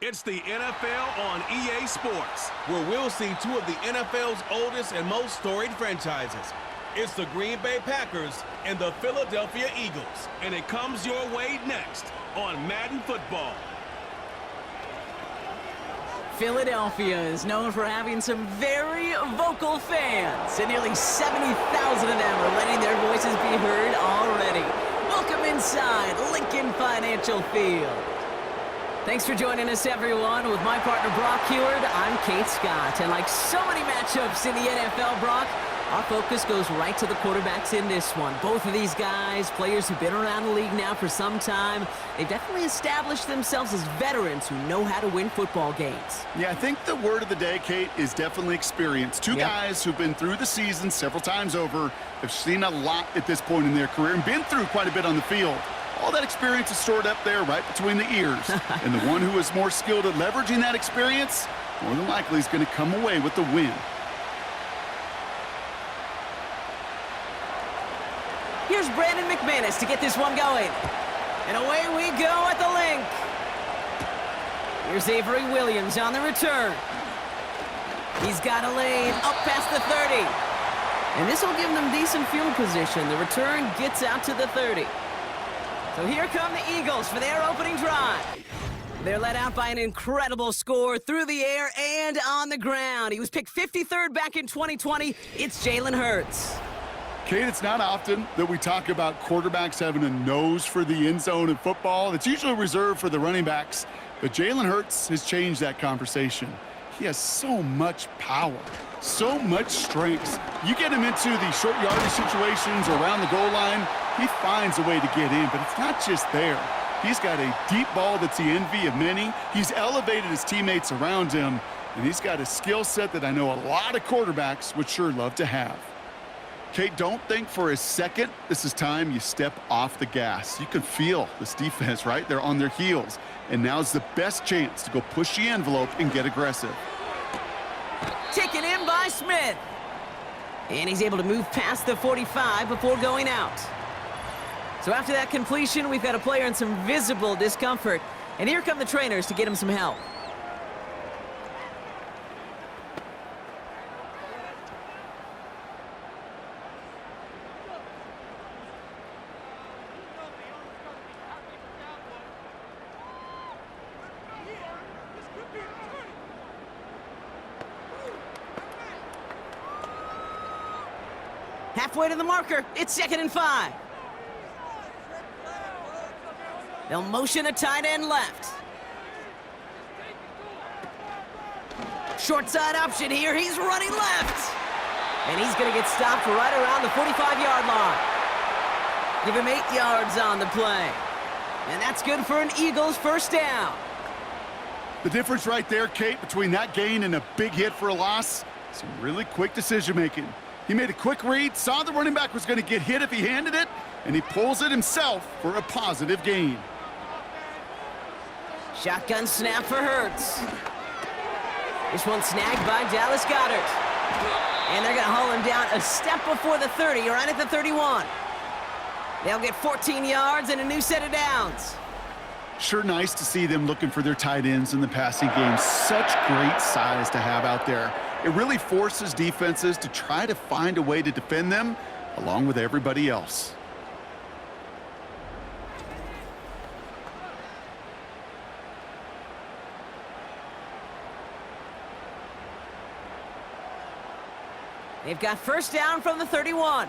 It's the NFL on EA Sports, where we'll see two of the NFL's oldest and most storied franchises. It's the Green Bay Packers and the Philadelphia Eagles, and it comes your way next on Madden Football. Philadelphia is known for having some very vocal fans, and nearly 70,000 of them are letting their voices be heard already. Welcome inside Lincoln Financial Field. Thanks for joining us, everyone. With my partner, Brock Heward, I'm Kate Scott. And like so many matchups in the NFL, Brock, our focus goes right to the quarterbacks in this one. Both of these guys, players who've been around the league now for some time, they've definitely established themselves as veterans who know how to win football games. Yeah, I think the word of the day, Kate, is definitely experience. Two guys who've been through the season several times over, have seen a lot at this point in their career and been through quite a bit on the field. All that experience is stored up there right between the ears. And the one who is more skilled at leveraging that experience, more than likely is going to come away with the win. Here's Brandon McManus to get this one going. And away we go at the link. Here's Avery Williams on the return. He's got a lane up past the 30. And this will give them decent field position. The return gets out to the 30. So here come the Eagles for their opening drive. They're led out by an incredible score through the air and on the ground. He was picked 53rd back in 2020. It's Jalen Hurts. Kate, it's not often that we talk about quarterbacks having a nose for the end zone in football. It's usually reserved for the running backs. But Jalen Hurts has changed that conversation. He has so much power, so much strength. You get him into the short yardage situations around the goal line, he finds a way to get in, but it's not just there. He's got a deep ball that's the envy of many. He's elevated his teammates around him, and he's got a skill set that I know a lot of quarterbacks would sure love to have. Kate, don't think for a second this is time you step off the gas. You can feel this defense, right? They're on their heels, and now's the best chance to go push the envelope and get aggressive. Taken in by Smith. And he's able to move past the 45 before going out. So after that completion, we've got a player in some visible discomfort. And here come the trainers to get him some help. Halfway to the marker, it's 2nd and 5. They'll motion a tight end left. Short side option here, he's running left. And he's gonna get stopped right around the 45-yard line. Give him 8 yards on the play. And that's good for an Eagles first down. The difference right there, Kate, between that gain and a big hit for a loss, some really quick decision-making. He made a quick read, saw the running back was going to get hit if he handed it, and he pulls it himself for a positive gain. Shotgun snap for Hurts. This one snagged by Dallas Goedert. And they're going to haul him down a step before the 30, right at the 31. They'll get 14 yards and a new set of downs. Sure nice to see them looking for their tight ends in the passing game. Such great size to have out there. It really forces defenses to try to find a way to defend them along with everybody else. They've got first down from the 31.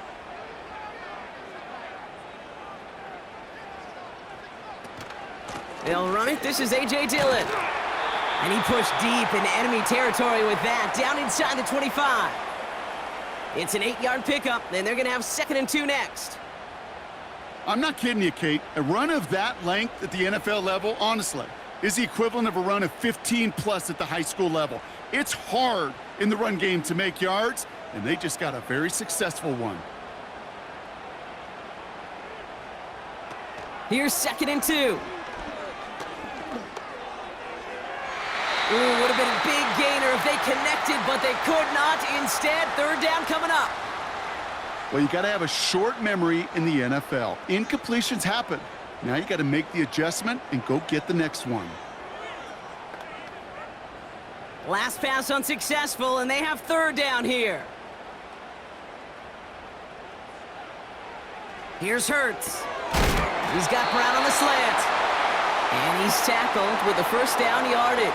They'll run it. This is A.J. Dillon. And he pushed deep into enemy territory with that, down inside the 25. It's an 8-yard pickup, and they're going to have 2nd and 2 next. I'm not kidding you, Kate. A run of that length at the NFL level, honestly, is the equivalent of a run of 15-plus at the high school level. It's hard in the run game to make yards, and they just got a very successful one. Here's 2nd and 2. Ooh, would have been a big gainer if they connected, but they could not. Instead, 3rd down coming up. Well, you got to have a short memory in the NFL. Incompletions happen. Now you got to make the adjustment and go get the next one. Last pass unsuccessful, and they have third down here. Here's Hurts. He's got Brown on the slant. And he's tackled with the first down yardage.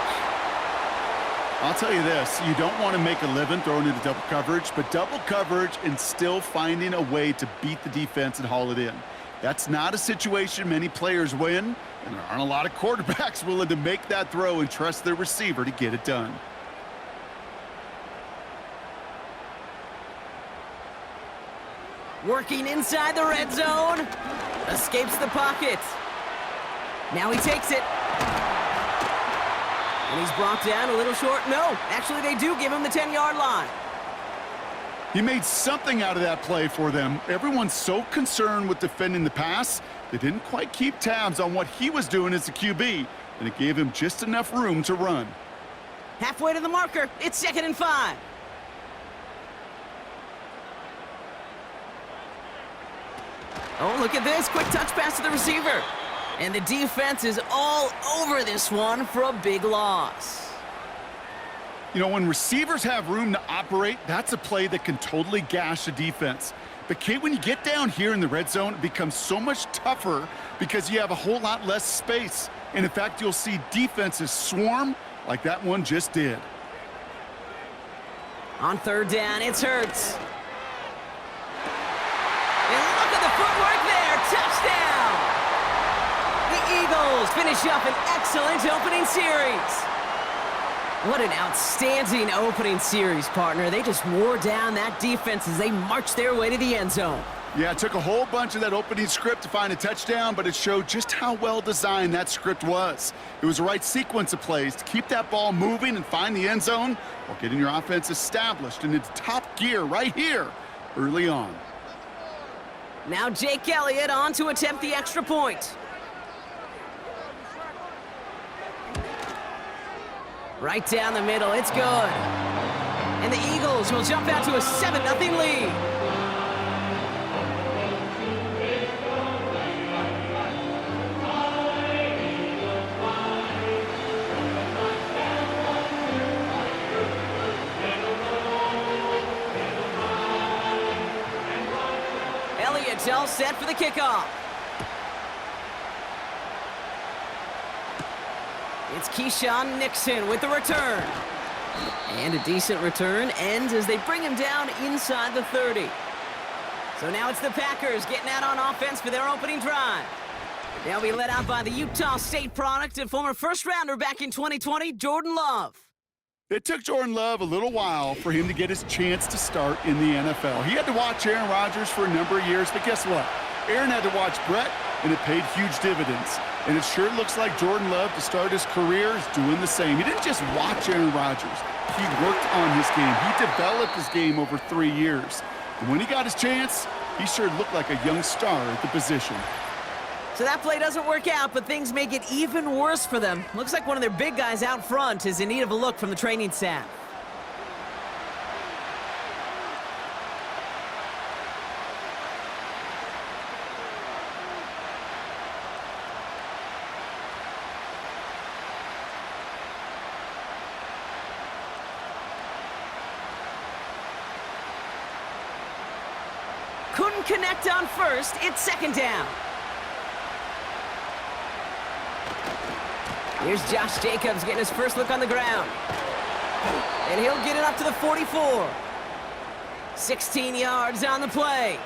I'll tell you this, you don't want to make a living throwing into double coverage, but double coverage and still finding a way to beat the defense and haul it in. That's not a situation many players win, and there aren't a lot of quarterbacks willing to make that throw and trust their receiver to get it done. Working inside the red zone. Escapes the pocket. Now he takes it. And he's brought down a little short. No, actually they do give him the 10-yard line. He made something out of that play for them. Everyone's so concerned with defending the pass, they didn't quite keep tabs on what he was doing as a QB, and it gave him just enough room to run. Halfway to the marker. It's 2nd and 5. Oh, look at this. Quick touch pass to the receiver. And the defense is all over this one for a big loss. You know, when receivers have room to operate, that's a play that can totally gash a defense. But, Kate, when you get down here in the red zone, it becomes so much tougher because you have a whole lot less space. And, in fact, you'll see defenses swarm like that one just did. On third down, it's Hurts. And look at the footwork there. Touchdown! The Eagles finish up an excellent opening series. What an outstanding opening series, partner. They just wore down that defense as they marched their way to the end zone. Yeah, it took a whole bunch of that opening script to find a touchdown, but it showed just how well designed that script was. It was the right sequence of plays to keep that ball moving and find the end zone while getting your offense established in its top gear right here early on. Now Jake Elliott on to attempt the extra point. Right down the middle, it's good. And the Eagles will jump out to a 7-0 lead. Elliott's all set for the kickoff. It's Keyshawn Nixon with the return. And a decent return ends as they bring him down inside the 30. So now it's the Packers getting out on offense for their opening drive. They'll be led out by the Utah State product and former first-rounder back in 2020, Jordan Love. It took Jordan Love a little while for him to get his chance to start in the NFL. He had to watch Aaron Rodgers for a number of years, but guess what? Aaron had to watch Brett, and it paid huge dividends. And it sure looks like Jordan Love, to start his career, is doing the same. He didn't just watch Aaron Rodgers. He worked on his game. He developed his game over 3 years. And when he got his chance, he sure looked like a young star at the position. So that play doesn't work out, but things make it even worse for them. Looks like one of their big guys out front is in need of a look from the training staff. Couldn't connect on first. It's second down. Here's Josh Jacobs getting his first look on the ground. And he'll get it up to the 44. 16 yards on the play.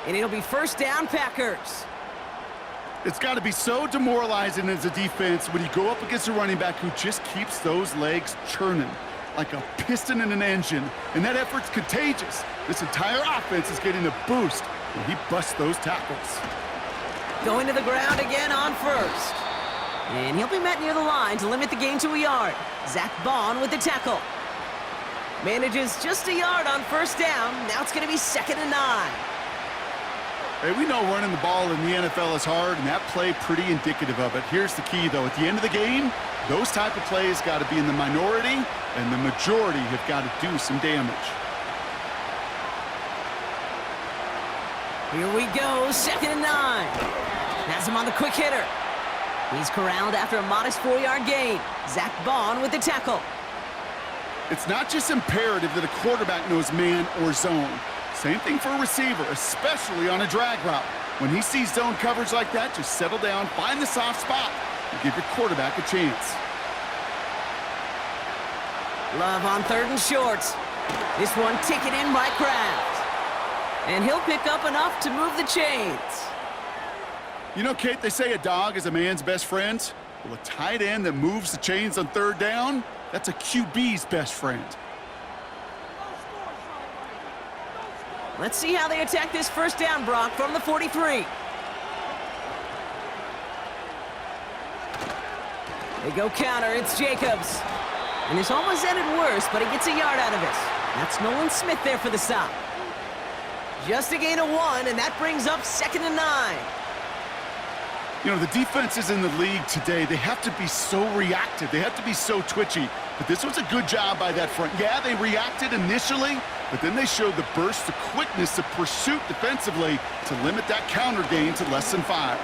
And it'll be first down, Packers. It's got to be so demoralizing as a defense when you go up against a running back who just keeps those legs churning like a piston in an engine. And that effort's contagious. This entire offense is getting a boost when he busts those tackles. Going to the ground again on first. And he'll be met near the line to limit the gain to a yard. Zach Bond with the tackle. Manages just a yard on first down. Now it's going to be 2nd and 9. Hey, we know running the ball in the NFL is hard, and that play pretty indicative of it. Here's the key, though. At the end of the game, those type of plays got to be in the minority, and the majority have got to do some damage. Here we go, 2nd and 9. Has him on the quick hitter. He's corralled after a modest 4-yard gain. Zach Bond with the tackle. It's not just imperative that a quarterback knows man or zone. Same thing for a receiver, especially on a drag route. When he sees zone coverage like that, just settle down, find the soft spot, and give your quarterback a chance. Love on 3rd and short. This one taken in by Kraft. And he'll pick up enough to move the chains. You know, Kate, they say a dog is a man's best friend. Well, a tight end that moves the chains on 3rd down, that's a QB's best friend. Let's see how they attack this 1st down, Brock, from the 43. They go counter, it's Jacobs. And this almost ended worse, but he gets a yard out of it. That's Nolan Smith there for the stop. Just a gain of 1, and that brings up 2nd and 9. You know, the defenses in the league today, they have to be so reactive. They have to be so twitchy. But this was a good job by that front. Yeah, they reacted initially, but then they showed the burst, the quickness, the pursuit defensively to limit that counter gain to less than 5.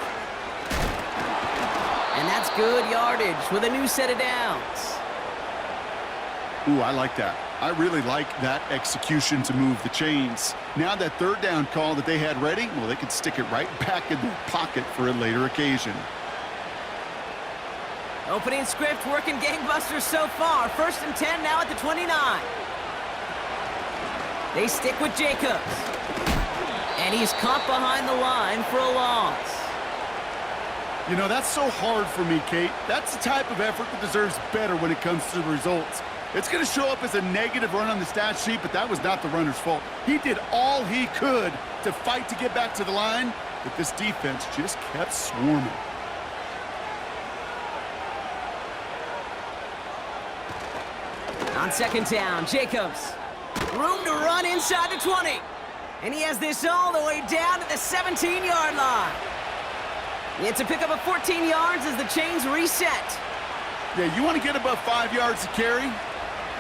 And that's good yardage with a new set of downs. Ooh, I like that. I really like that execution to move the chains. Now that 3rd down call that they had ready, well, they could stick it right back in their pocket for a later occasion. Opening script working gangbusters so far. 1st and 10 now at the 29. They stick with Jacobs. And he's caught behind the line for a loss. You know, that's so hard for me, Kate. That's the type of effort that deserves better when it comes to the results. It's going to show up as a negative run on the stat sheet, but that was not the runner's fault. He did all he could to fight to get back to the line, but this defense just kept swarming. On 2nd down, Jacobs. Room to run inside the 20. And he has this all the way down to the 17-yard line. It's a pickup of 14 yards as the chains reset. Yeah, you want to get above 5 yards to carry?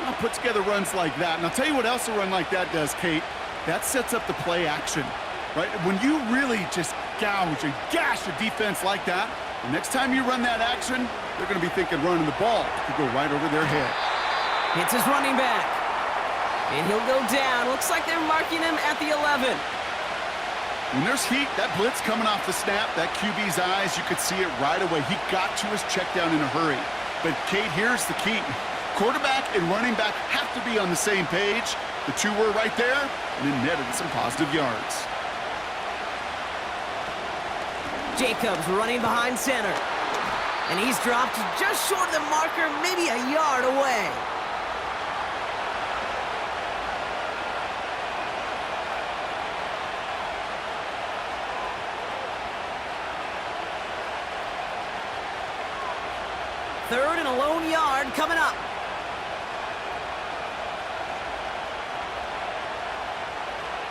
I'll put together runs like that. And I'll tell you what else a run like that does, Kate. That sets up the play action, right? When you really just gouge and gash a defense like that, the next time you run that action, they're going to be thinking running the ball. It could go right over their head. It's his running back. And he'll go down. Looks like they're marking him at the 11. When there's heat, that blitz coming off the snap, that QB's eyes, you could see it right away. He got to his check down in a hurry. But, Kate, here's the key. Quarterback and running back have to be on the same page. The two were right there, and it netted some positive yards. Jacobs running behind center. And he's dropped just short of the marker, maybe a yard away. Third and a lone yard coming up.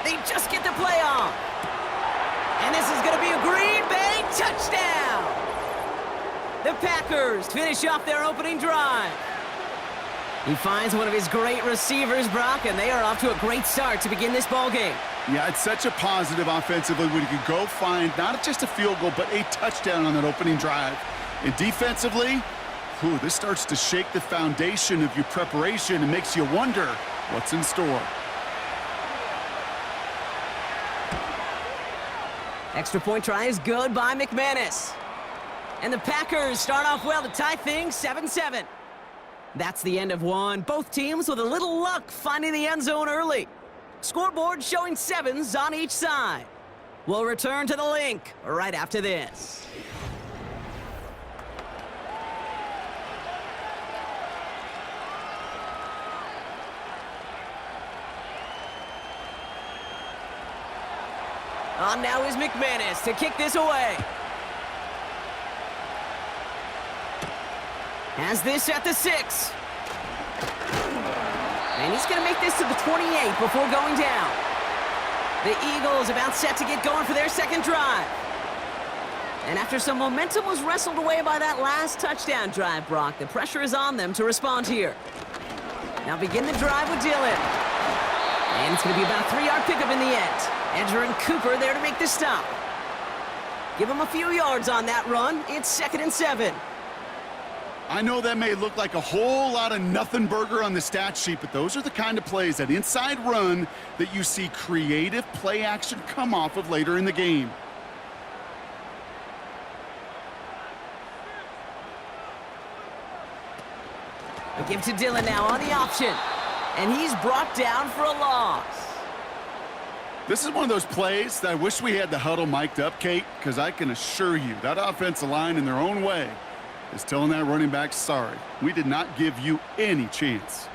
They just get the play on. And this is going to be a Green Bay touchdown. The Packers finish off their opening drive. He finds one of his great receivers, Brock, and they are off to a great start to begin this ballgame. Yeah, it's such a positive offensively when you can go find not just a field goal, but a touchdown on that opening drive. And defensively, this starts to shake the foundation of your preparation and makes you wonder what's in store. Extra point try is good by McManus. And the Packers start off well to tie things 7-7. That's the end of one. Both teams with a little luck finding the end zone early. Scoreboard showing 7s on each side. We'll return to the link right after this. On now is McManus to kick this away. Has this at the 6. And he's going to make this to the 28 before going down. The Eagles about set to get going for their second drive. And after some momentum was wrestled away by that last touchdown drive, Brock, the pressure is on them to respond here. Now begin the drive with Dillon. And it's going to be about a 3-yard pickup in the end. Edger and Cooper there to make the stop. Give him a few yards on that run. It's 2nd and 7. I know that may look like a whole lot of nothing burger on the stat sheet, but those are the kind of plays, that inside run, that you see creative play action come off of later in the game. A give to Dillon now on the option. And he's brought down for a loss. This is one of those plays that I wish we had the huddle mic'd up, Kate, because I can assure you that offensive line in their own way is telling that running back, sorry, we did not give you any chance.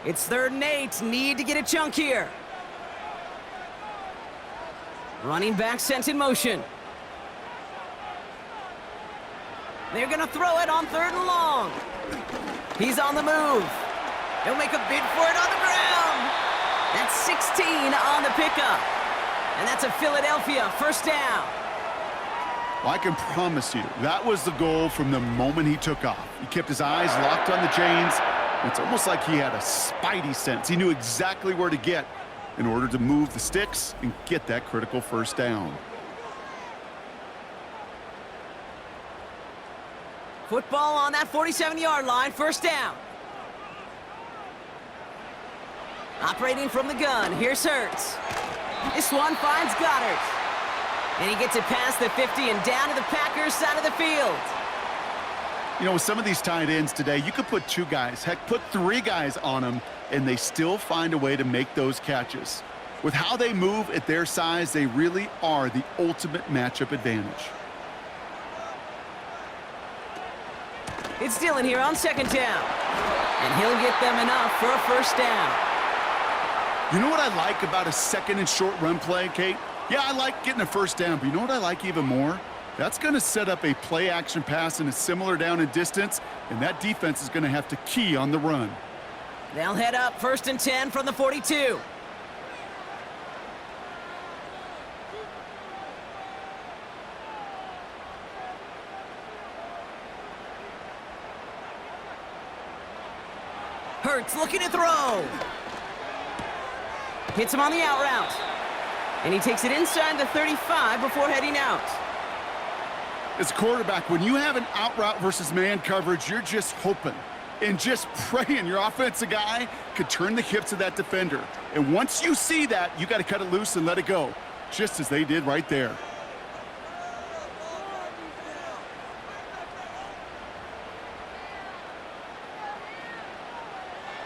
It's 3rd and 8. Need to get a chunk here. Running back sent in motion. They're going to throw it on 3rd and long. He's on the move. He'll make a bid for it on the ground. That's 16 on the pickup. And that's a Philadelphia first down. Well, I can promise you that was the goal from the moment he took off. He kept his eyes locked on the chains. It's almost like he had a spidey sense. He knew exactly where to get in order to move the sticks and get that critical first down. Football on that 47-yard line, first down. Operating from the gun, here's Hurts. This one finds Goddard. And he gets it past the 50 and down to the Packers side of the field. You know, with some of these tight ends today, you could put 2 guys, heck, put 3 guys on them, and they still find a way to make those catches. With how they move at their size, they really are the ultimate matchup advantage. It's Dillon here on 2nd down. And he'll get them enough for a first down. You know what I like about a 2nd and short run play, Kate? Yeah, I like getting a first down, but you know what I like even more? That's going to set up a play action pass in a similar down and distance, and that defense is going to have to key on the run. They'll head up 1st and 10 from the 42. Hurts looking to throw. Hits him on the out route. And he takes it inside the 35 before heading out. As a quarterback, when you have an out route versus man coverage, you're just hoping and just praying your offensive guy could turn the hips of that defender. And once you see that, you got to cut it loose and let it go, just as they did right there.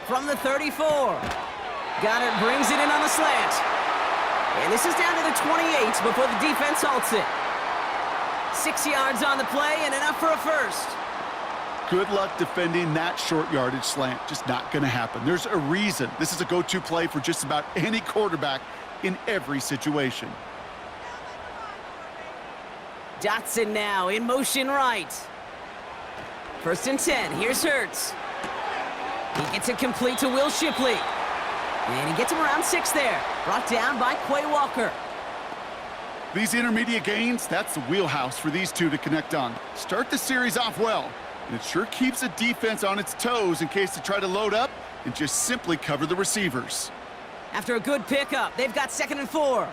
From the 34. Goddard brings it in on the slant. And this is down to the 28 before the defense halts it. 6 yards on the play and enough for a first. Good luck defending that short yardage slant. Just not going to happen. There's a reason this is a go-to play for just about any quarterback in every situation. Dotson now in motion right. 1st and 10. Here's Hurts. He gets it complete to Will Shipley. And he gets him around 6 there. Brought down by Quay Walker. These intermediate gains, that's the wheelhouse for these two to connect on. Start the series off well, and it sure keeps the defense on its toes in case they try to load up and just simply cover the receivers. After a good pickup, they've got 2nd and 4.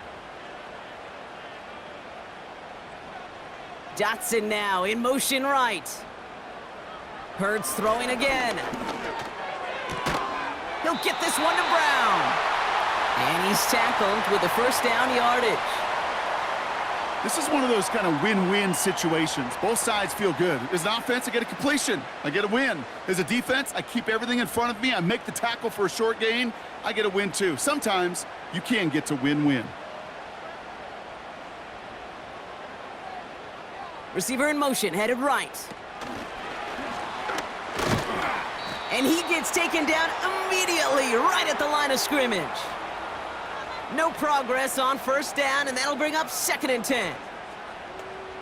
Dotson now in motion right. Hurts throwing again. He'll get this one to Brown. And he's tackled with the first down yardage. This is one of those kind of win-win situations. Both sides feel good. As an offense, I get a completion. I get a win. As a defense, I keep everything in front of me. I make the tackle for a short gain. I get a win too. Sometimes you can get to win-win. Receiver in motion, headed right. And he gets taken down immediately, right at the line of scrimmage. No progress on first down, and that'll bring up 2nd and 10.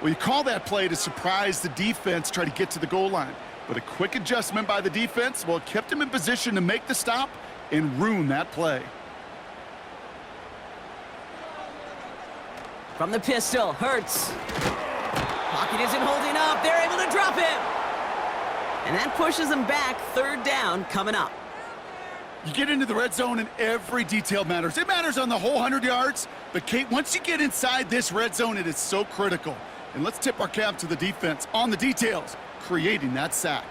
Well, you call that play to surprise the defense, try to get to the goal line. But a quick adjustment by the defense, well, it kept him in position to make the stop and ruin that play. From the pistol, Hurts. Pocket isn't holding up. They're able to drop him. And that pushes them back. 3rd down coming up. You get into the red zone and every detail matters. It matters on the whole 100 yards. But, Kate, once you get inside this red zone, it is so critical. And let's tip our cap to the defense on the details. creating that sack.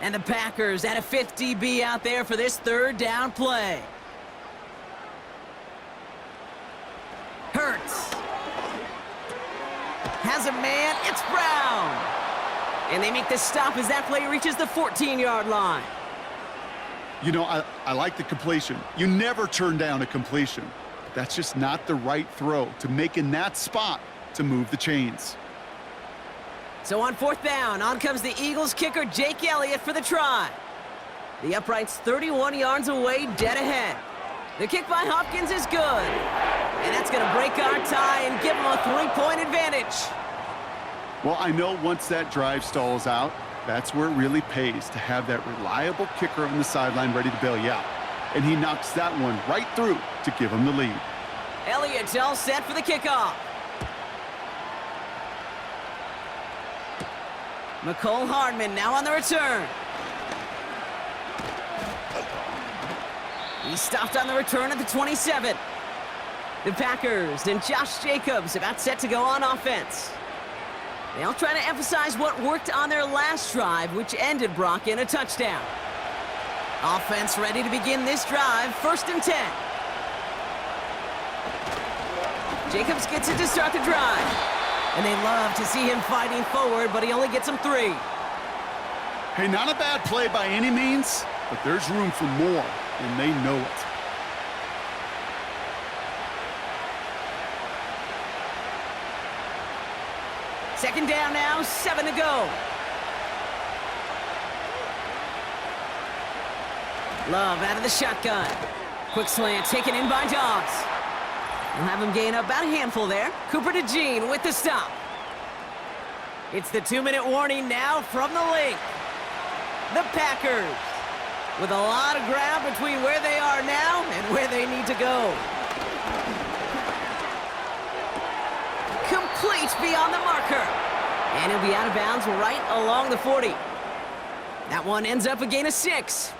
And the Packers at a 5th DB out there for this 3rd down play. Hurts. Has a man. It's Brown. And they make the stop as that play reaches the 14-yard line. You know, I like the completion. You never turn down a completion. But that's just not the right throw to make in that spot to move the chains. So on 4th down, on comes the Eagles kicker, Jake Elliott, for the try. The upright's 31 yards away, dead ahead. The kick by Hopkins is good. And that's going to break our tie and give them a 3-point advantage. Well, I know once that drive stalls out, that's where it really pays to have that reliable kicker on the sideline ready to bail you out. And he knocks that one right through to give him the lead. Elliott's all set for the kickoff. McCole Hardman now on the return. He stopped on the return at the 27. The Packers and Josh Jacobs about set to go on offense. They'll try to emphasize what worked on their last drive, which ended, Brock, in a touchdown. Offense ready to begin this drive, 1st and 10. Jacobs gets it to start the drive. And they love to see him fighting forward, but he only gets them 3. Hey, not a bad play by any means, but there's room for more, and they know it. Second down now, 7 to go. Love out of the shotgun. Quick slant taken in by Dobbs. We'll have him gain about a handful there. Cooper to Jean with the stop. It's the 2-minute warning now from the link. The Packers with a lot of ground between where they are now and where they need to go. Complete beyond the marker. And he'll be out of bounds right along the 40. That one ends up a gain of 6.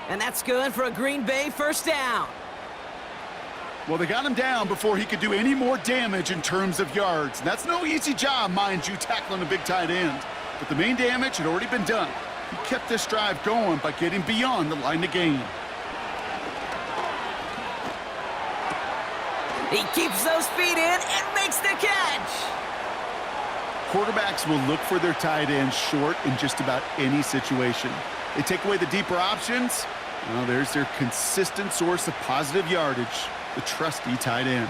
And that's good for a Green Bay 1st down. Well, they got him down before he could do any more damage in terms of yards. And that's no easy job, mind you, tackling a big tight end. But the main damage had already been done. He kept this drive going by getting beyond the line of gain. He keeps those feet in and makes the catch. Quarterbacks will look for their tight ends short in just about any situation. They take away the deeper options. Well, there's their consistent source of positive yardage, the trusty tight end.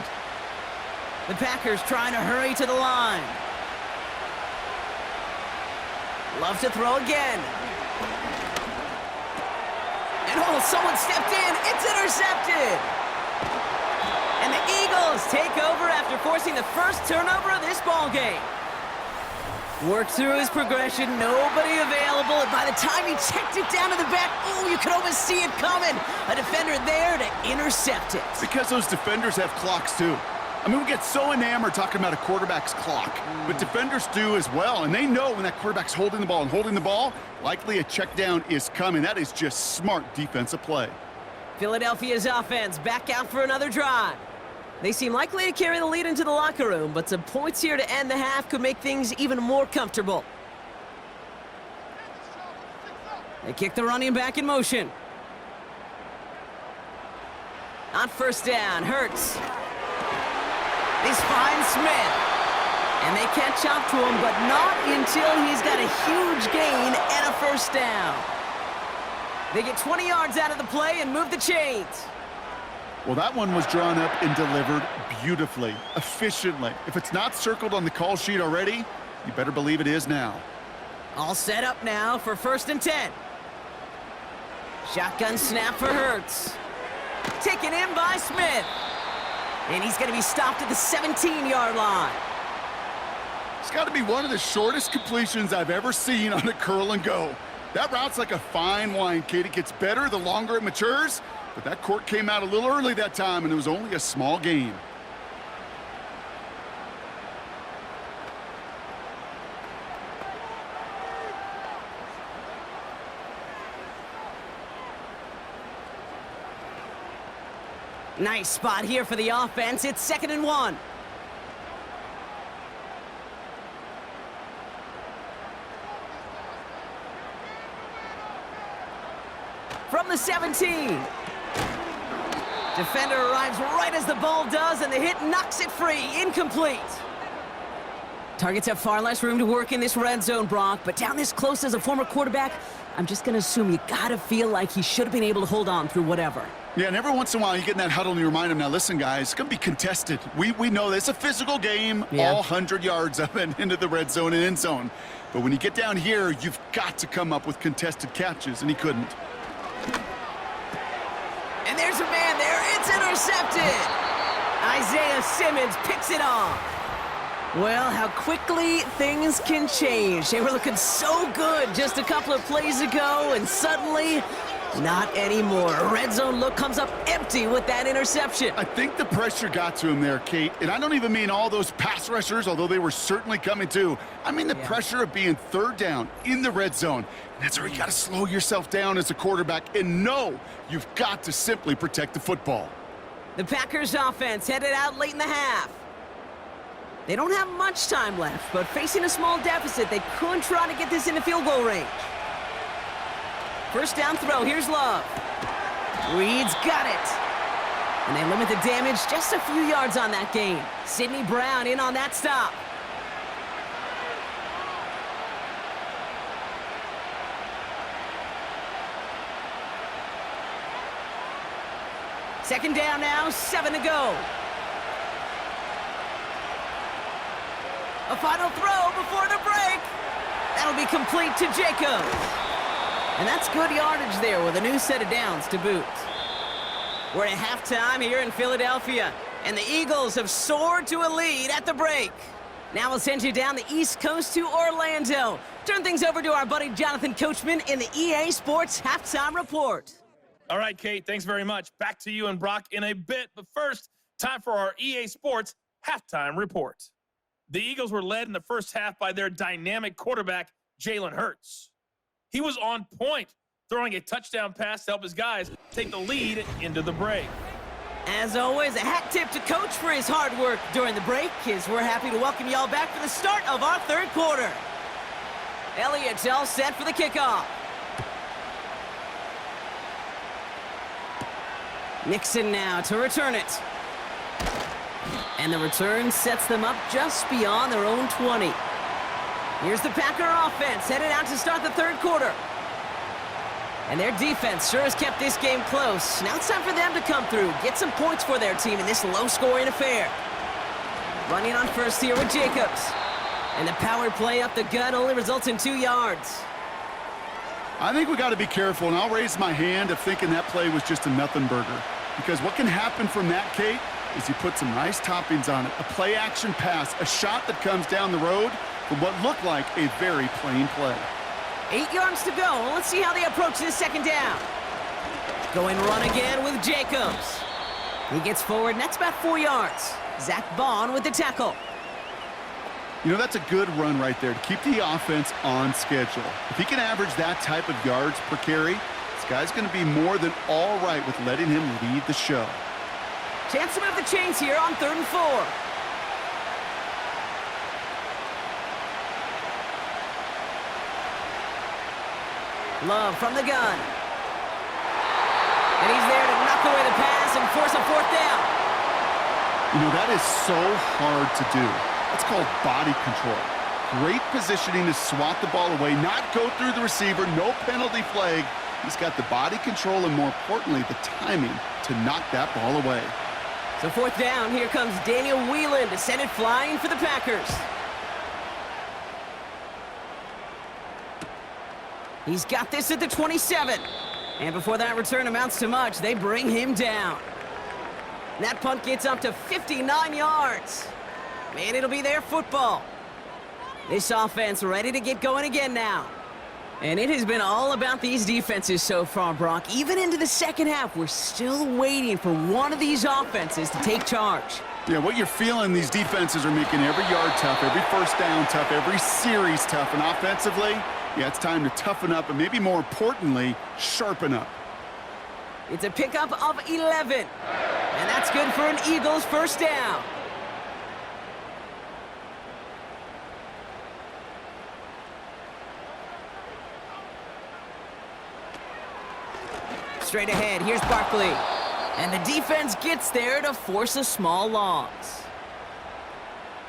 The Packers trying to hurry to the line. Love to throw again. And oh, someone stepped in. It's intercepted. And the Eagles take over after forcing the first turnover of this ball game. Worked through his progression, nobody available, and by the time he checked it down to the back, oh, you could almost see it coming. A defender there to intercept it. Because those defenders have clocks too. I mean, we get so enamored talking about a quarterback's clock, but defenders do as well, and they know when that quarterback's holding the ball and holding the ball, likely a check down is coming. That is just smart defensive play. Philadelphia's offense back out for another drive. They seem likely to carry the lead into the locker room, but some points here to end the half could make things even more comfortable. They kick the running back in motion. On 1st down, Hurts. They find Smith. And they catch up to him, but not until he's got a huge gain and a 1st down. They get 20 yards out of the play and move the chains. Well, that one was drawn up and delivered beautifully, efficiently. If it's not circled on the call sheet already, you better believe it is now. All set up now for 1st and 10. Shotgun snap for Hurts. Taken in by Smith. And he's going to be stopped at the 17-yard line. It's got to be one of the shortest completions I've ever seen on a curl and go. That route's like a fine wine, kid. It gets better the longer it matures. But that court came out a little early that time, and it was only a small gain. Nice spot here for the offense. It's 2nd and 1. from the 17. Defender arrives right as the ball does, and the hit knocks it free. Incomplete. Targets have far less room to work in this red zone, Brock, but down this close as a former quarterback, I'm just going to assume you got to feel like he should have been able to hold on through whatever. Yeah, and every once in a while you get in that huddle and you remind him, now listen, guys, it's going to be contested. We know this. It's a physical game, all 100 yards up and into the red zone and end zone. But when you get down here, you've got to come up with contested catches, and he couldn't. And there's a man there. It's intercepted. Isaiah Simmons picks it off. Well, how quickly things can change. They were looking so good just a couple of plays ago, and suddenly, not anymore. A red zone look comes up empty with that interception. I think the pressure got to him there, Kate. And I don't even mean all those pass rushers, although they were certainly coming too. I mean the pressure of being third down in the red zone. And that's where you got to slow yourself down as a quarterback and know you've got to simply protect the football. The Packers offense headed out late in the half. They don't have much time left, but facing a small deficit, they could try to get this into field goal range. First down throw, here's Love. Reed's got it. And they limit the damage just a few yards on that gain. Sidney Brown in on that stop. Second down now, 7 to go. A final throw before the break. That'll be complete to Jacobs. And that's good yardage there with a new set of downs to boot. We're at halftime here in Philadelphia, and the Eagles have soared to a lead at the break. Now we'll send you down the East Coast to Orlando. Turn things over to our buddy Jonathan Coachman in the EA Sports Halftime Report. All right, Kate, thanks very much. Back to you and Brock in a bit. But first, time for our EA Sports Halftime Report. The Eagles were led in the first half by their dynamic quarterback, Jalen Hurts. He was on point, throwing a touchdown pass to help his guys take the lead into the break. As always, a hat tip to Coach for his hard work during the break, as we're happy to welcome y'all back for the start of our third quarter. Elliott's all set for the kickoff. Nixon now to return it. And the return sets them up just beyond their own 20. Here's the Packer offense headed out to start the third quarter. And their defense sure has kept this game close. Now it's time for them to come through, get some points for their team in this low-scoring affair. Running on first here with Jacobs. And the power play up the gut only results in 2 yards. I think we got to be careful, and I'll raise my hand of thinking that play was just a nothing burger. Because what can happen from that, Kate, is you put some nice toppings on it. A play-action pass, a shot that comes down the road from what looked like a very plain play. 8 yards to go. Let's see how they approach this second down. Going run again with Jacobs. He gets forward, and that's about 4 yards. Zach Bond with the tackle. You know, that's a good run right there to keep the offense on schedule. If he can average that type of yards per carry, this guy's going to be more than all right with letting him lead the show. Chance to move the chains here on 3rd and 4. Love from the gun. And he's there to knock away the pass and force a fourth down. You know, that is so hard to do. It's called body control. Great positioning to swat the ball away, not go through the receiver, no penalty flag. He's got the body control and, more importantly, the timing to knock that ball away. So 4th down, here comes Daniel Whelan to send it flying for the Packers. He's got this at the 27. And before that return amounts to much, they bring him down. And that punt gets up to 59 yards. Man, it'll be their football. This offense ready to get going again now. And it has been all about these defenses so far, Brock. Even into the second half, we're still waiting for one of these offenses to take charge. Yeah, what you're feeling, these defenses are making every yard tough, every first down tough, every series tough. And offensively, yeah, it's time to toughen up and maybe more importantly, sharpen up. It's a pickup of 11. And that's good for an Eagles first down. Straight ahead, here's Barkley. And the defense gets there to force a small loss.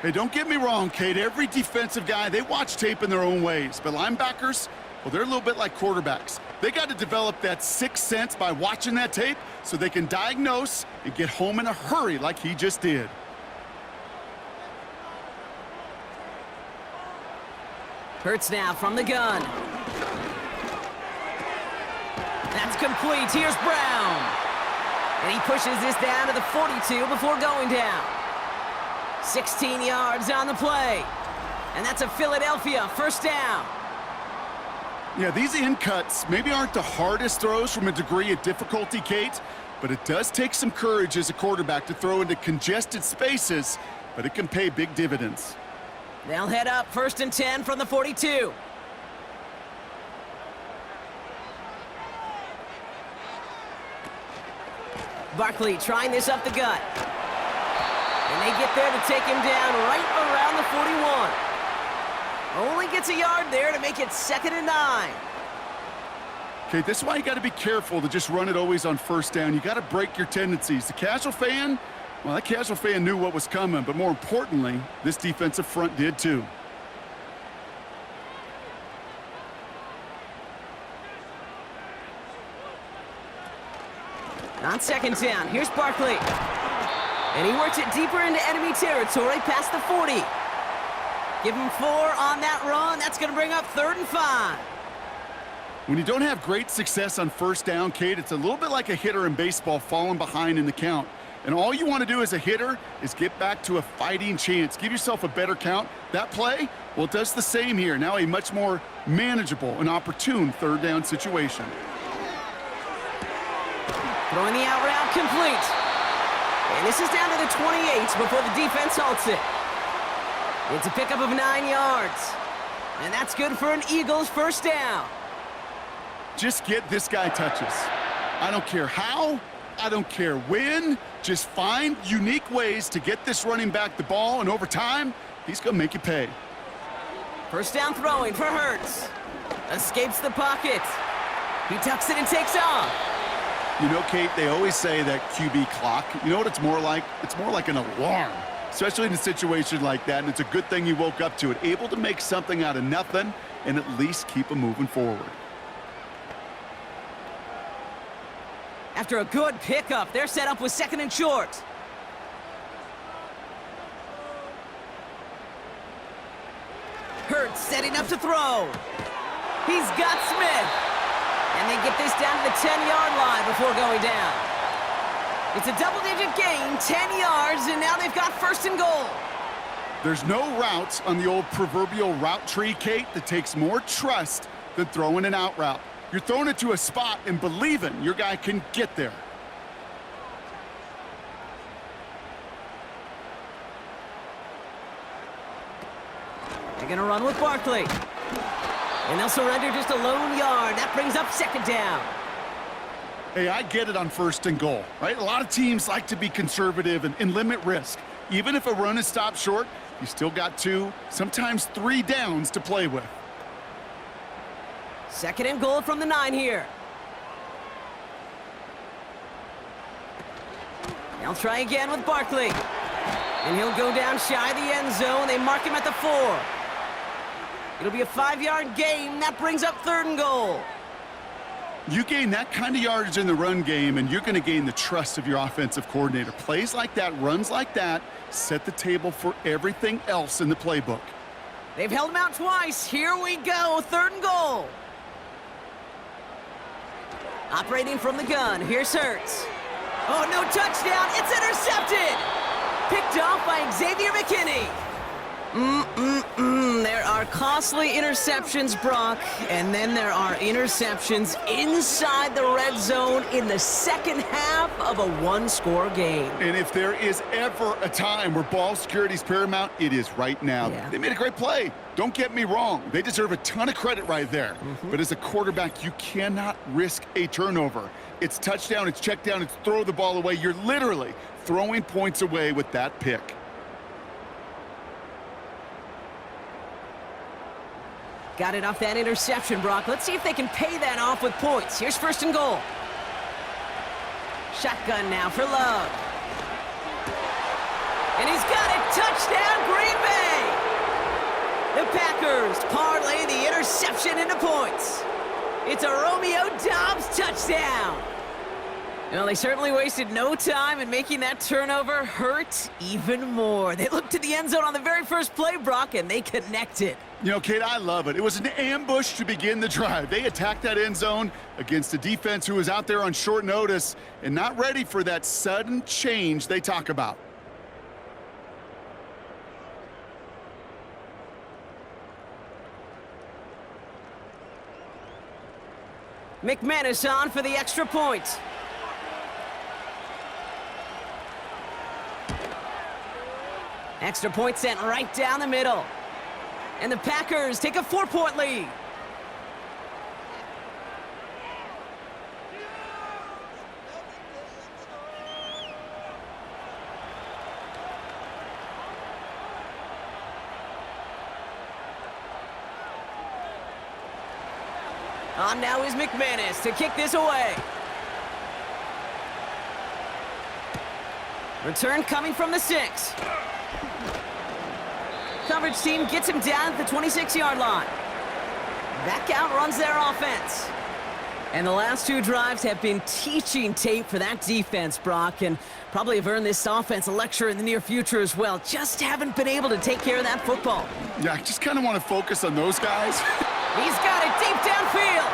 Hey, don't get me wrong, Kate. Every defensive guy, they watch tape in their own ways. But linebackers, well, they're a little bit like quarterbacks. They got to develop that sixth sense by watching that tape so they can diagnose and get home in a hurry like he just did. Hurts now from the gun. That's complete. Here's Brown. And he pushes this down to the 42 before going down. 16 yards on the play. And that's a Philadelphia first down. Yeah, these in cuts maybe aren't the hardest throws from a degree of difficulty, Kate, but it does take some courage as a quarterback to throw into congested spaces, but it can pay big dividends. They'll head up 1st and 10 from the 42. Barkley trying this up the gut. And they get there to take him down right around the 41. Only gets a yard there to make it 2nd and 9. Okay, this is why you got to be careful to just run it always on first down. You got to break your tendencies. The casual fan, well, that casual fan knew what was coming, but more importantly, this defensive front did too. On 2nd down, here's Barkley. And he works it deeper into enemy territory past the 40. Give him 4 on that run. That's going to bring up 3rd and 5. When you don't have great success on first down, Kate, it's a little bit like a hitter in baseball falling behind in the count. And all you want to do as a hitter is get back to a fighting chance. Give yourself a better count. That play, well, it does the same here. Now a much more manageable and opportune 3rd down situation. Throwing the out route complete. And this is down to the 28 before the defense halts it. It's a pickup of 9 yards. And that's good for an Eagles first down. Just get this guy touches. I don't care how, I don't care when. Just find unique ways to get this running back the ball, and over time, he's going to make you pay. First down throwing for Hurts. Escapes the pocket. He tucks it and takes off. You know, Kate, they always say that QB clock, you know what it's more like? It's more like an alarm, especially in a situation like that, and it's a good thing you woke up to it, able to make something out of nothing and at least keep them moving forward. After a good pickup, they're set up with 2nd and short. Hurts setting up to throw. He's got Smith. And they get this down to the 10-yard line before going down. It's a double-digit gain, 10 yards, and now they've got 1st and goal. There's no routes on the old proverbial route tree, Kate, that takes more trust than throwing an out route. You're throwing it to a spot and believing your guy can get there. They're going to run with Barkley. And they'll surrender just a lone yard. That brings up 2nd down. Hey, I get it on 1st and goal, right? A lot of teams like to be conservative and limit risk. Even if a run is stopped short, you still got 2, sometimes 3 downs to play with. 2nd and goal from the 9 here. They'll try again with Barkley. And he'll go down shy of the end zone. They mark him at the 4. It'll be a 5-yard gain. That brings up 3rd and goal. You gain that kind of yardage in the run game, and you're going to gain the trust of your offensive coordinator. Plays like that, runs like that, set the table for everything else in the playbook. They've held him out twice. Here we go. 3rd and goal. Operating from the gun. Here's Hurts. Oh, no touchdown. It's intercepted. Picked off by Xavier McKinney. There are costly interceptions, Brock, and then there are interceptions inside the red zone in the 2nd half of a 1-score game. And if there is ever a time where ball security is paramount, it is right now. Yeah. They made a great play. Don't get me wrong. They deserve a ton of credit right there. But as a quarterback, you cannot risk a turnover. It's touchdown, it's check down, it's throw the ball away. You're literally throwing points away with that pick. Got it off that interception, Brock. Let's see if they can pay that off with points. Here's 1st and goal. Shotgun now for Love. And he's got it. Touchdown, Green Bay! The Packers parlay the interception into points. It's a Romeo Doubs touchdown. Well, they certainly wasted no time in making that turnover hurt even more. They looked to the end zone on the very first play, Brock, and they connected. You know, Kate, I love it. It was an ambush to begin the drive. They attacked that end zone against a defense who was out there on short notice and not ready for that sudden change they talk about. McManus on for the extra point. Extra point sent right down the middle. And the Packers take a 4-point lead. On now is McManus to kick this away. Return coming from the 6. Coverage team gets him down at the 26-yard line. That count runs their offense. And the last 2 drives have been teaching tape for that defense, Brock, and probably have earned this offense a lecture in the near future as well. Just haven't been able to take care of that football. Yeah, I just kind of want to focus on those guys. He's got it deep downfield.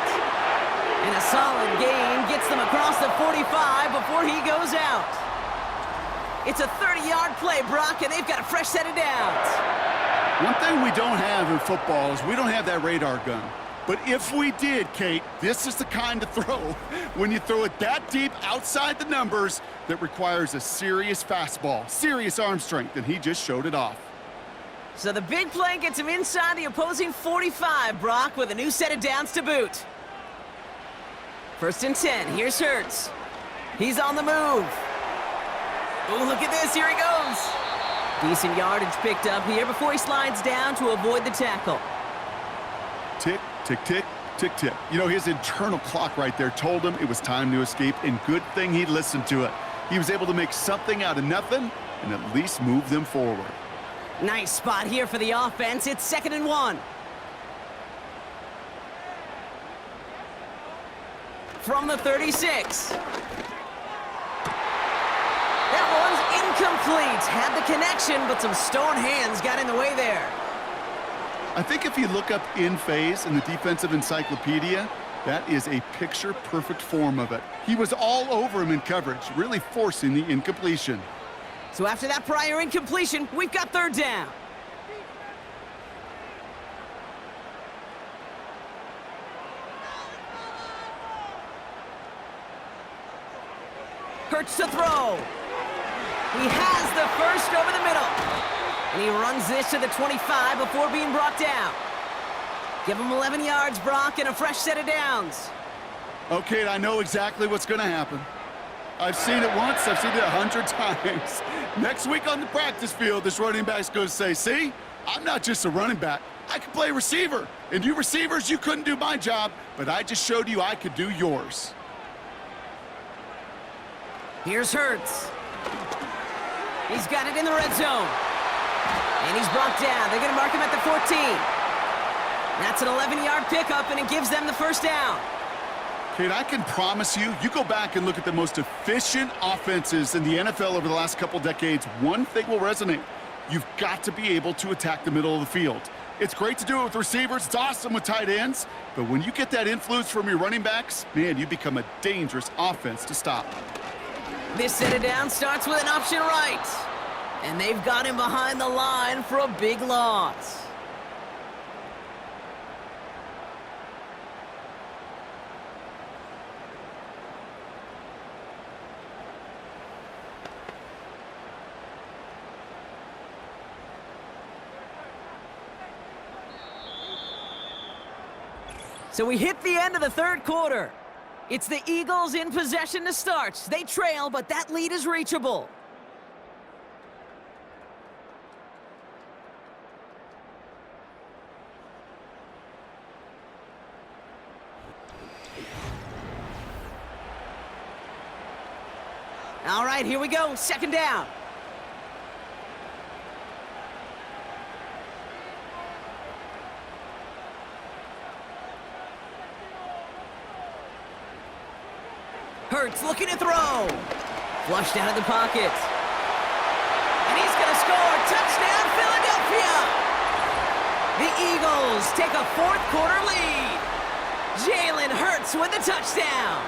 And a solid gain gets them across the 45 before he goes out. It's a 30-yard play, Brock, and they've got a fresh set of downs. One thing we don't have in football is we don't have that radar gun. But if we did, Kate, this is the kind of throw, when you throw it that deep outside the numbers, that requires a serious fastball, serious arm strength, and he just showed it off. So the big play gets him inside the opposing 45, Brock, with a new set of downs to boot. 1st and 10, here's Hurts. He's on the move. Oh, look at this, here he goes. Decent yardage picked up here before he slides down to avoid the tackle. Tick, tick, tick, tick, tick. You know, his internal clock right there told him it was time to escape, and good thing he listened to it. He was able to make something out of nothing and at least move them forward. Nice spot here for the offense. It's 2nd and 1. From the 36. That one's incomplete. Had the connection, but some stone hands got in the way there. I think if you look up in phase in the defensive encyclopedia, that is a picture-perfect form of it. He was all over him in coverage, really forcing the incompletion. So after that prior incompletion, we've got 3rd down. Hurts to throw. He has the first over the middle. And he runs this to the 25 before being brought down. Give him 11 yards, Brock, and a fresh set of downs. Okay, I know exactly what's going to happen. I've seen it once, I've seen it 100 times. Next week on the practice field, this running back's going to say, see, I'm not just a running back. I can play receiver. And you receivers, you couldn't do my job, but I just showed you I could do yours. Here's Hurts. He's got it in the red zone. And he's brought down. They're going to mark him at the 14. That's an 11-yard pickup, and it gives them the first down. Kate, I can promise you, you go back and look at the most efficient offenses in the NFL over the last couple decades, one thing will resonate. You've got to be able to attack the middle of the field. It's great to do it with receivers. It's awesome with tight ends. But when you get that influence from your running backs, man, you become a dangerous offense to stop. This set of downs starts with an option right. And they've got him behind the line for a big loss. So we hit the end of the 3rd quarter. It's the Eagles in possession to start. They trail, but that lead is reachable. All right, here we go. Second down. Hurts looking to throw. Flushed out of the pocket. And he's going to score. Touchdown, Philadelphia! The Eagles take a fourth-quarter lead. Jalen Hurts with the touchdown.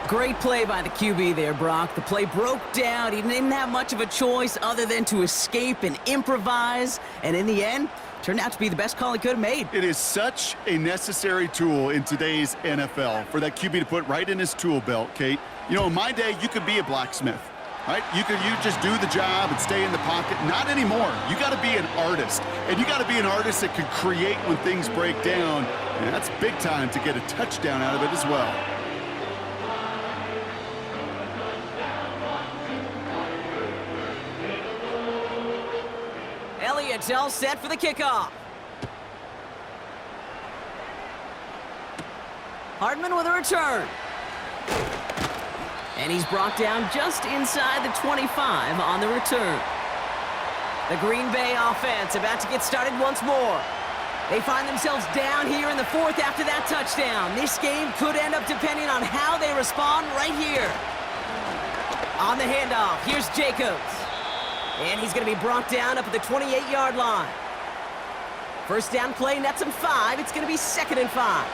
Great play by the QB there, Brock. The play broke down. He didn't have much of a choice other than to escape and improvise. And in the end, turned out to be the best call he could have made. It is such a necessary tool in today's NFL for that QB to put right in his tool belt, Kate. You know, in my day, you could be a blacksmith, right? You just do the job and stay in the pocket. Not anymore. You got to be an artist. And you got to be an artist that can create when things break down. And that's big time to get a touchdown out of it as well. Elliott's all set for the kickoff. Hardman with a return. And he's brought down just inside the 25 on the return. The Green Bay offense about to get started once more. They find themselves down here in the fourth after that touchdown. This game could end up depending on how they respond right here. On the handoff, here's Jacobs. And he's going to be brought down up at the 28-yard line. First down play, nets him 5. It's going to be 2nd and 5.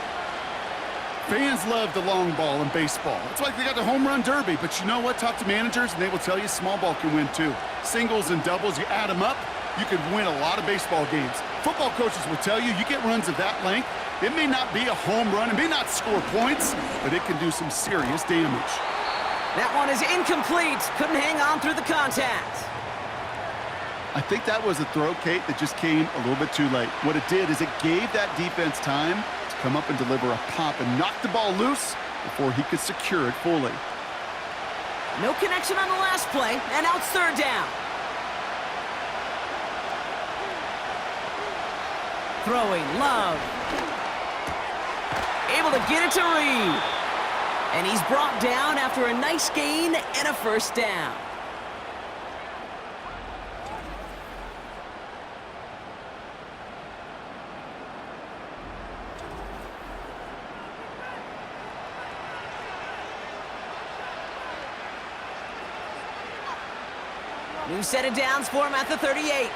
Fans love the long ball in baseball. It's like they got the home run derby, but you know what? Talk to managers, and they will tell you small ball can win too. Singles and doubles, you add them up, you can win a lot of baseball games. Football coaches will tell you, you get runs of that length, it may not be a home run, it may not score points, but it can do some serious damage. That one is incomplete. Couldn't hang on through the contact. I think that was a throw, Kate, that just came a little bit too late. What it did is it gave that defense time to come up and deliver a pop and knock the ball loose before he could secure it fully. No connection on the last play, and now it's third down. Throwing, Love. Able to get it to Reed. And he's brought down after a nice gain and a first down. New set of downs for him at the 38.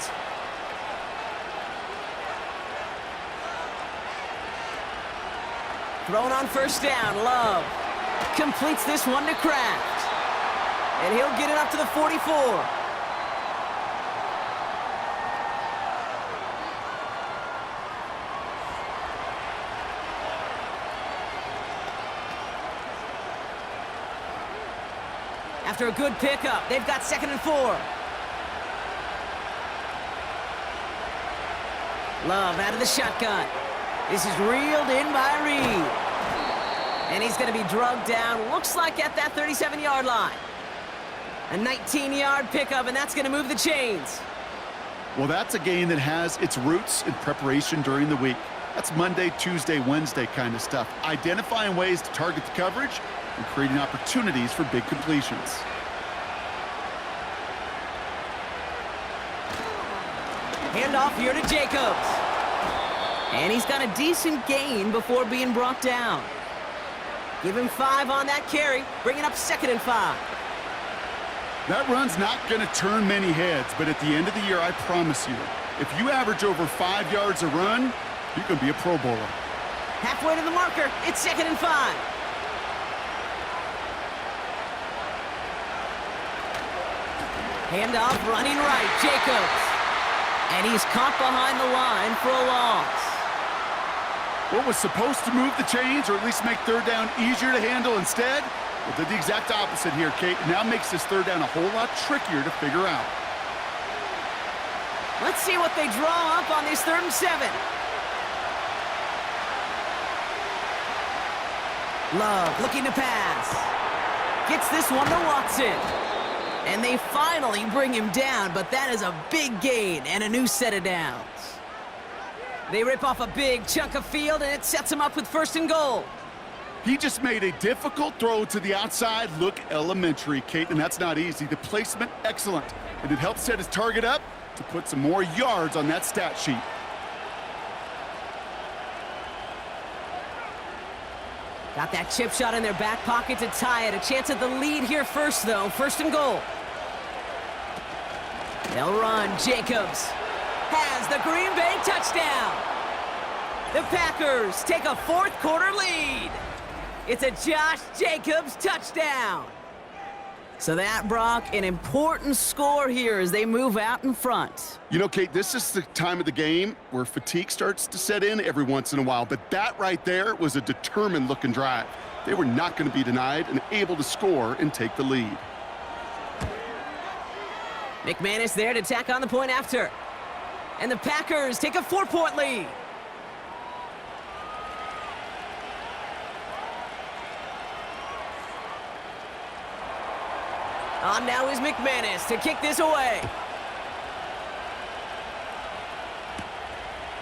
Thrown on first down, Love. Completes this one to Kraft. And he'll get it up to the 44. After a good pickup, they've got 2nd and 4. Love out of the shotgun. This is reeled in by Reed. And he's going to be drugged down, looks like at that 37-yard line. A 19-yard pickup, and that's going to move the chains. Well, that's a game that has its roots in preparation during the week. That's Monday, Tuesday, Wednesday kind of stuff. Identifying ways to target the coverage and creating opportunities for big completions. Handoff here to Jacobs. And he's got a decent gain before being brought down. Give him 5 on that carry, bringing up 2nd and 5. That run's not going to turn many heads, but at the end of the year, I promise you, if you average over 5 yards a run, you're going to be a Pro Bowler. Halfway to the marker, it's 2nd and 5. Handoff running right, Jacobs. And he's caught behind the line for a loss. What was supposed to move the chains, or at least make third down easier to handle instead, well, did the exact opposite here, Kate. Now makes this third down a whole lot trickier to figure out. Let's see what they draw up on this 3rd and 7. Love looking to pass. Gets this one to Watson. And they finally bring him down, but that is a big gain and a new set of downs. They rip off a big chunk of field, and it sets them up with 1st and goal. He just made a difficult throw to the outside look elementary, Kate, and that's not easy. The placement, excellent. And it helped set his target up to put some more yards on that stat sheet. Got that chip shot in their back pocket to tie it. A chance at the lead here first, though. First and goal. They'll run. Jacobs has the Green Bay touchdown. The Packers take a fourth quarter lead. It's a Josh Jacobs touchdown. So that, Brock, an important score here as they move out in front. You know, Kate, this is the time of the game where fatigue starts to set in every once in a while, but that right there was a determined-looking drive. They were not going to be denied and able to score and take the lead. McManus there to tack on the point after. And the Packers take a 4-point lead. On now is McManus to kick this away.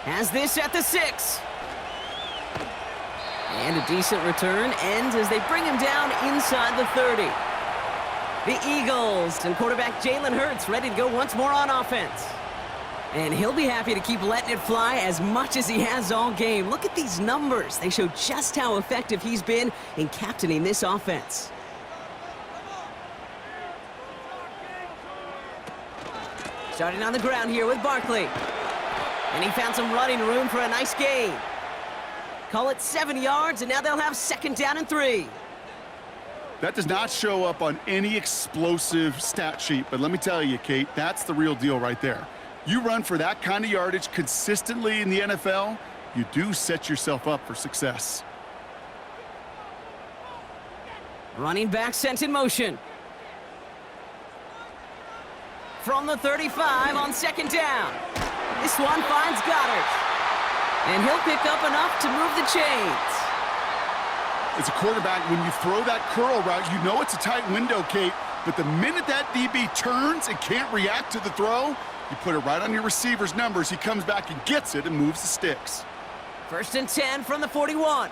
Has this at the 6. And a decent return ends as they bring him down inside the 30. The Eagles and quarterback Jalen Hurts ready to go once more on offense. And he'll be happy to keep letting it fly as much as he has all game. Look at these numbers. They show just how effective he's been in captaining this offense. Starting on the ground here with Barkley. And he found some running room for a nice gain. Call it 7 yards, and now they'll have 2nd down and 3. That does not show up on any explosive stat sheet, but let me tell you, Kate, that's the real deal right there. You run for that kind of yardage consistently in the NFL, you do set yourself up for success. Running back sent in motion. From the 35 on 2nd down. This one finds Goddard. And he'll pick up enough to move the chains. As a quarterback, when you throw that curl route, you know it's a tight window, Kate, but the minute that DB turns and can't react to the throw, you put it right on your receiver's numbers, he comes back and gets it and moves the sticks. 1st and 10 from the 41.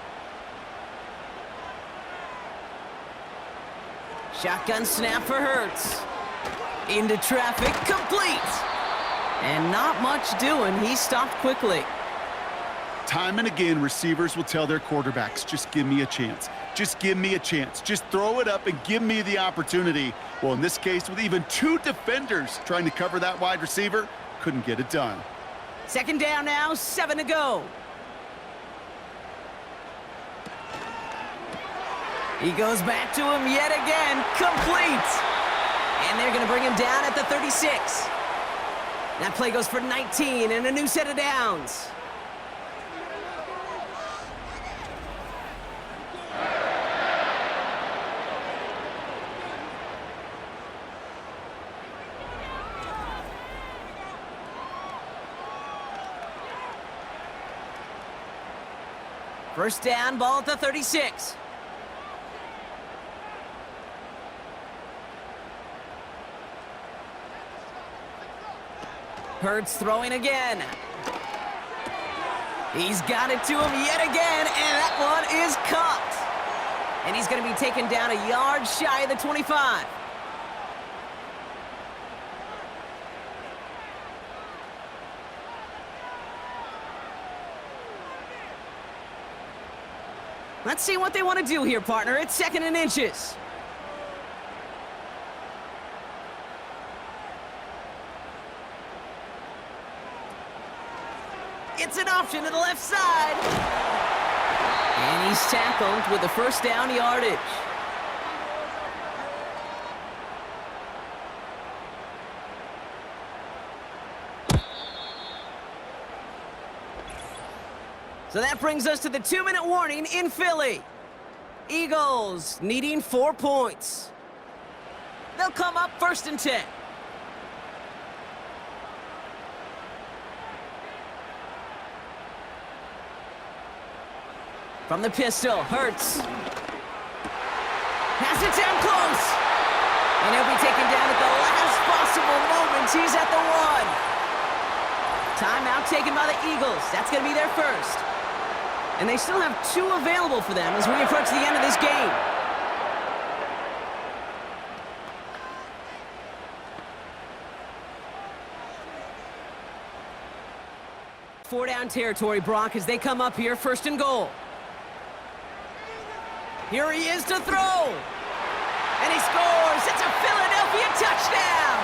Shotgun snap for Hurts. Into traffic, complete. And not much doing, he stopped quickly. Time and again, receivers will tell their quarterbacks, just give me a chance. Just give me a chance. Just throw it up and give me the opportunity. Well, in this case, with even 2 defenders trying to cover that wide receiver, couldn't get it done. 2nd down now, 7 to go. He goes back to him yet again, complete. And they're going to bring him down at the 36. That play goes for 19 and a new set of downs. First down, ball at the 36. Hurts throwing again. He's got it to him yet again, and that one is caught. And he's going to be taken down a yard shy of the 25. Let's see what they want to do here, partner. It's 2nd and inches. It's an option to the left side. And he's tackled with the 1st down yardage. So that brings us to the 2-minute warning in Philly. Eagles needing 4 points. They'll come up 1st and 10. From the pistol, Hurts. Has it down close. And he'll be taken down at the last possible moment. He's at the 1. Timeout taken by the Eagles. That's going to be their first. And they still have 2 available for them as we approach the end of this game. Four down territory, Brock, as they come up here, 1st and goal. Here he is to throw. And he scores. It's a Philadelphia touchdown.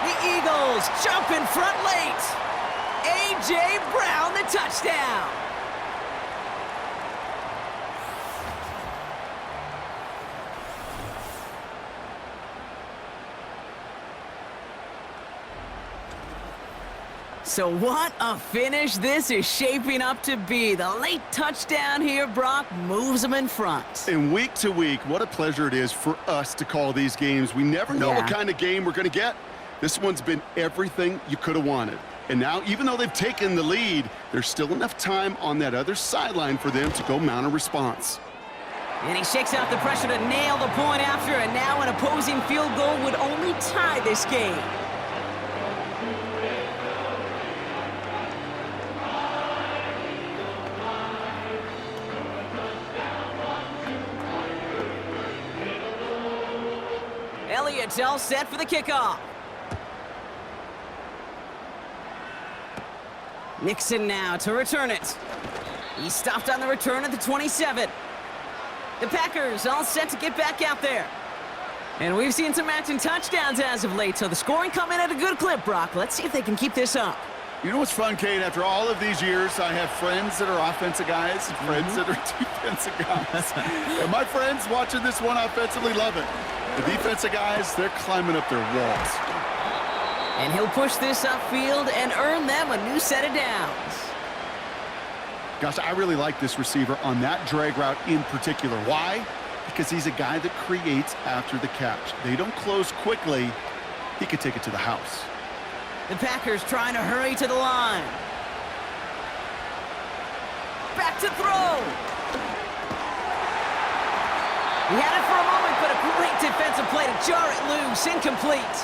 The Eagles jump in front late. A.J. Brown, the touchdown. So what a finish this is shaping up to be. The late touchdown here, Brock, moves them in front. And week to week, what a pleasure it is for us to call these games. We never know what kind of game we're going to get. This one's been everything you could have wanted. And now, even though they've taken the lead, there's still enough time on that other sideline for them to go mount a response. And he shakes out the pressure to nail the point after, and now an opposing field goal would only tie this game. Elliott's all set for the kickoff. Nixon now to return it. He stopped on the return at the 27. The Packers all set to get back out there. And we've seen some matching touchdowns as of late, so the scoring coming at a good clip, Brock. Let's see if they can keep this up. You know what's fun, Kate? After all of these years, I have friends that are offensive guys and friends that are defensive guys. And my friends watching this one offensively love it. The defensive guys, they're climbing up their walls. And he'll push this upfield and earn them a new set of downs. Gosh, I really like this receiver on that drag route in particular. Why? Because he's a guy that creates after the catch. They don't close quickly. He could take it to the house. The Packers trying to hurry to the line. Back to throw. He had it for a moment, but a great defensive play to jar it loose. Incomplete.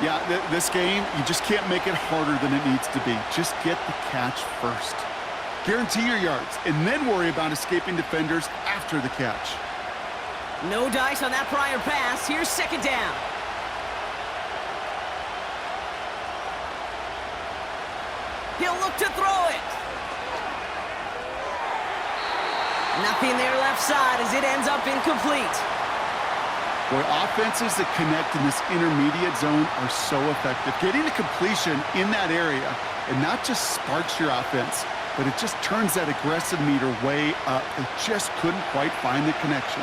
Yeah, this game, you just can't make it harder than it needs to be. Just get the catch first. Guarantee your yards, and then worry about escaping defenders after the catch. No dice on that prior pass. Here's 2nd down. He'll look to throw it. Nothing there left side as it ends up incomplete. Boy, offenses that connect in this intermediate zone are so effective. Getting a completion in that area, and not just sparks your offense, but it just turns that aggressive meter way up. They just couldn't quite find the connection.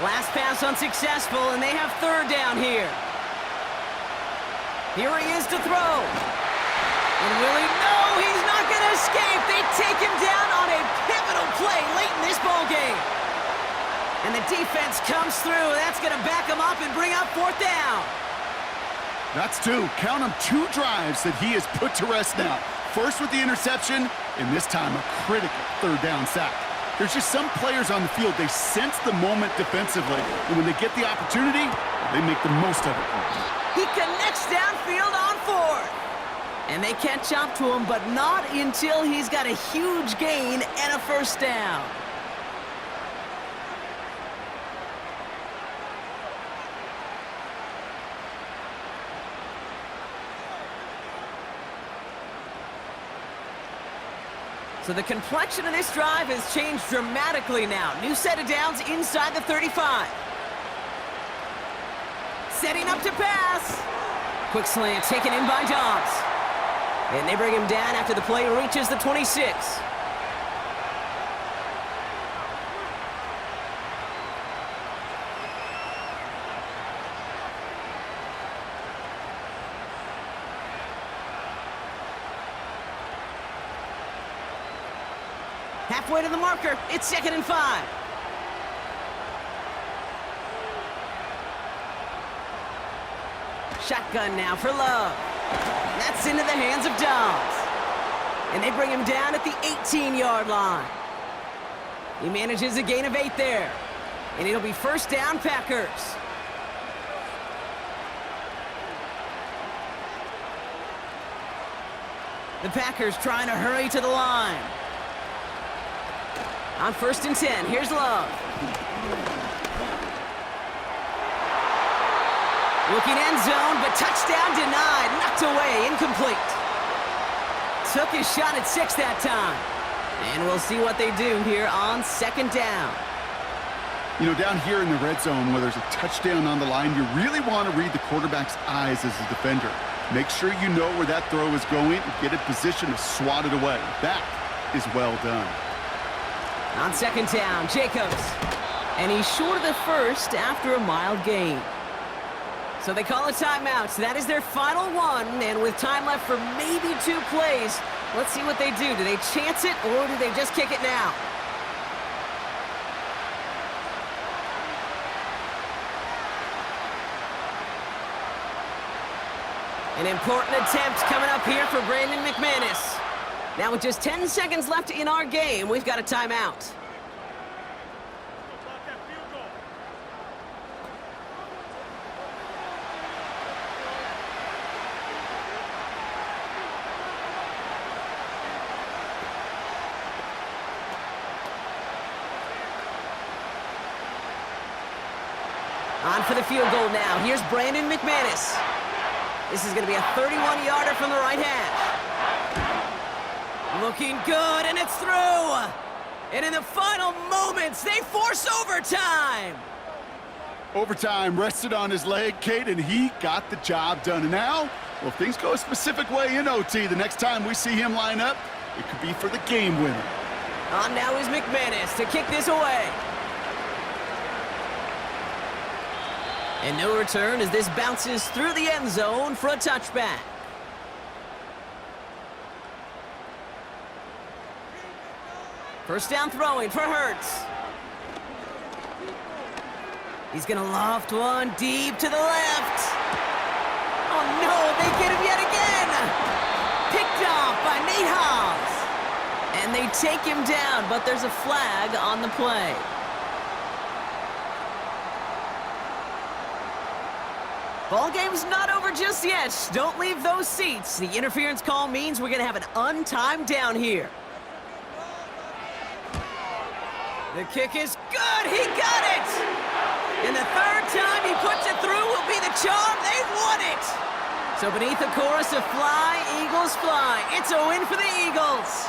Last pass unsuccessful, and they have 3rd down here. Here he is to throw. And will he? No, he's not going to escape. They take him down on a pivotal play late in this ballgame. And the defense comes through. That's going to back him up and bring up 4th down. That's 2. Count them 2 drives that he has put to rest now. First with the interception, and this time a critical 3rd down sack. There's just some players on the field, they sense the moment defensively, and when they get the opportunity, they make the most of it. He connects downfield on 4th. And they catch up to him, but not until he's got a huge gain and a 1st down. So the complexion of this drive has changed dramatically now. New set of downs inside the 35. Setting up to pass. Quick slant taken in by Dobbs. And they bring him down after the play reaches the 26. Halfway to the marker, it's 2nd and 5. Shotgun now for Love. That's into the hands of Dobbs. And they bring him down at the 18-yard line. He manages a gain of 8 there. And it'll be 1st down, Packers. The Packers trying to hurry to the line. On 1st and 10, here's Love. Looking end zone, but touchdown denied. Knocked away, incomplete. Took his shot at 6 that time. And we'll see what they do here on 2nd down. You know, down here in the red zone where there's a touchdown on the line, you really want to read the quarterback's eyes as a defender. Make sure you know where that throw is going and get in position to swat it away. That is well done. On 2nd down, Jacobs. And he's short of the first after a mild gain. So they call a timeout. That is their final one, and with time left for maybe 2 plays, let's see what they do. Do they chance it, or do they just kick it now? An important attempt coming up here for Brandon McManus. Now with just 10 seconds left in our game, we've got a timeout. On for the field goal now. Here's Brandon McManus. This is going to be a 31-yarder from the right hash. Looking good, and it's through. And in the final moments, they force overtime. Overtime rested on his leg, Kate, and he got the job done. And now, well, if things go a specific way in OT, the next time we see him line up, it could be for the game winner. On now is McManus to kick this away. And no return as this bounces through the end zone for a touchback. First down throwing for Hurts. He's going to loft one deep to the left. Oh, no, they get him yet again. Picked off by Nate Hobbs. And they take him down, but there's a flag on the play. Ball game's not over just yet. Don't leave those seats. The interference call means we're going to have an untimed down here. The kick is good. He got it. And the 3rd time he puts it through will be the charm. They've won it. So beneath the chorus of Fly, Eagles Fly, it's a win for the Eagles.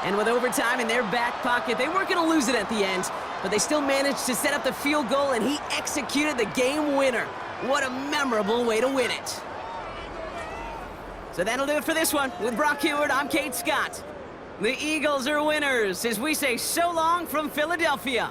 And with overtime in their back pocket, they weren't going to lose it at the end, but they still managed to set up the field goal, and he executed the game winner. What a memorable way to win it. So that'll do it for this one. With Brock Heward, I'm Kate Scott. The Eagles are winners as we say so long from Philadelphia.